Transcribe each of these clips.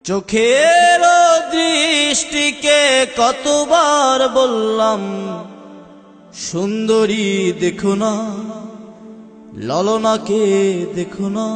চোখের দৃষ্টিকে কতবার বললাম সুন্দরী দেখো না, ললনাকে দেখো না।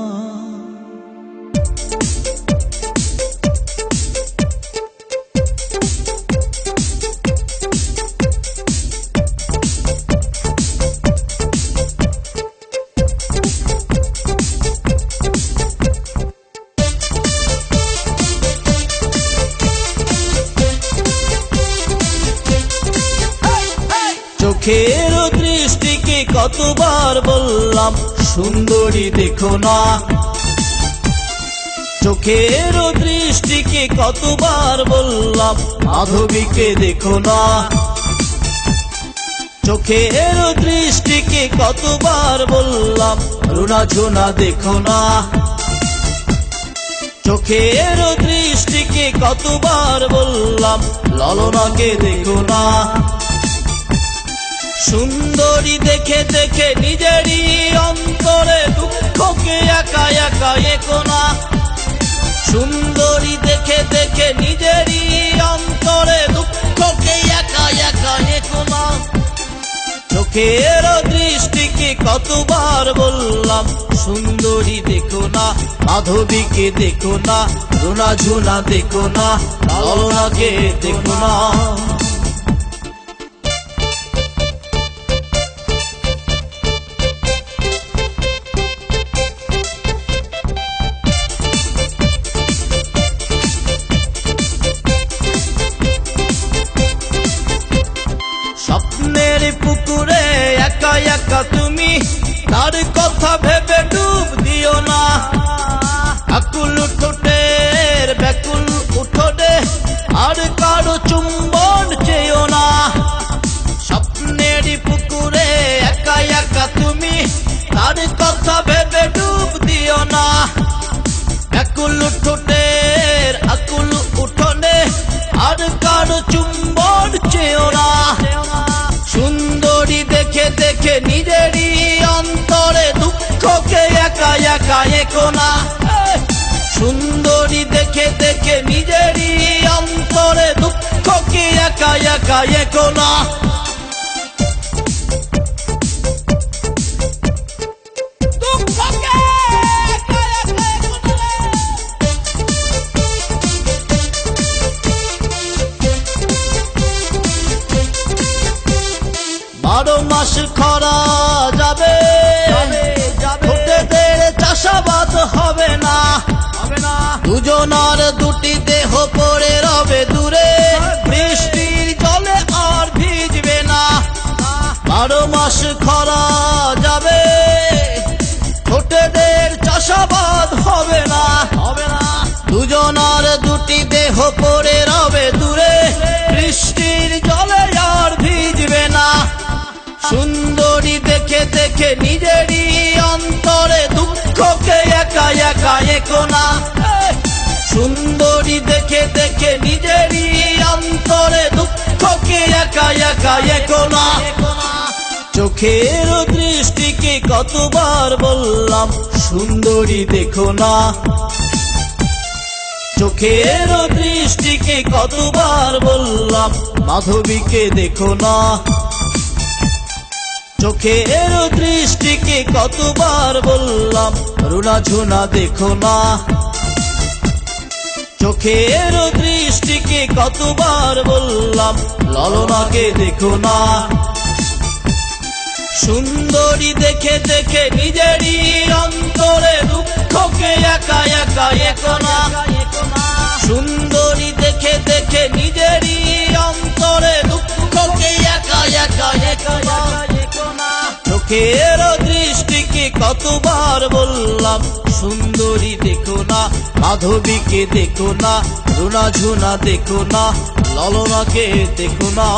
চোখের দৃষ্টিকে কতবার বললাম সুন্দরী দেখো না, চোখের দৃষ্টিকে কতবার বললাম মাধবীকে দেখো না, চোখের দৃষ্টিকে কতবার বললাম রুনা ঝুনা দেখো না, চোখের দৃষ্টিকে কতবার বললাম ললনাকে দেখো না। সুন্দরী দেখে দেখে নিজেরই অন্তরে দুঃখকে একা একা একো না, সুন্দরী দেখে দেখে নিজেরই অন্তরে দুঃখকে একা একা একো না। চোখের দৃষ্টিকে কতবার বললাম সুন্দরী দেখো না, মাধবীকে দেখো না, রুনা ঝুনা দেখো না, ললনাকে দেখো না। স্বপ্নের পুকুরে একা একা তুমি, তার কথা ভেবে ডুব দিও না, আকুল ঠোঁটের ব্যাকুল উঠোনে আর কারো চুম্বন চেয়েও না। স্বপ্নের পুকুরে একা একা তুমি, তার কথা ভেবে ডুব দিও না, ব্যাকুল ঠোঁটের আকুল উঠোনে আর কারো চুম্বন চেয়েও না। সুন্দরী দেখে দেখে নিজেরই অন্তরে দুঃখকে একা একা একো না, সুন্দরী দেখে দেখে নিজেরই অন্তরে দুঃখকে একা একা একো না। বারো মাস খরা যাবে, ঠোঁটেদের চাষাবাদ হবে না, দুজনার দুটি দেহ পড়ে রবে দূরে, বৃষ্টির জলে আর ভিজবে না। বারো মাস খরা যাবে, ঠোঁটেদের চাষাবাদ হবে না, দুজনার দুটি দেহ পড়ে রবে দূরে, বৃষ্টির জলে আর ভিজবে না। সুন্দরী দেখে দেখে নিজেরই অন্তরে দুঃখকে একা একা একো না, সুন্দরী দেখে দেখে নিজেরই অন্তরে দুঃখকে একা একা একো না। চোখের দৃষ্টিকে কতবার বললাম সুন্দরী দেখো না, চোখের দৃষ্টিকে কতবার বললাম মাধবীকে দেখো না, চোখের দৃষ্টিকে কতবার বললাম রুনা ঝুনা দেখো না, চোখের দৃষ্টিকে কতবার বললাম ললনাকে দেখো না। সুন্দরী দেখে দেখে নিজেরই অন্তরে দুঃখকে একা একা একো না, সুন্দরী দেখে দেখে নিজেরই অন্তরে দুঃখকে একা একা একো না। চোখের দৃষ্টিকে কতবার বললাম সুন্দরী দেখো না, মাধবীকে দেখো না, রুনা ঝুনা দেখো না, ললনাকে দেখো না।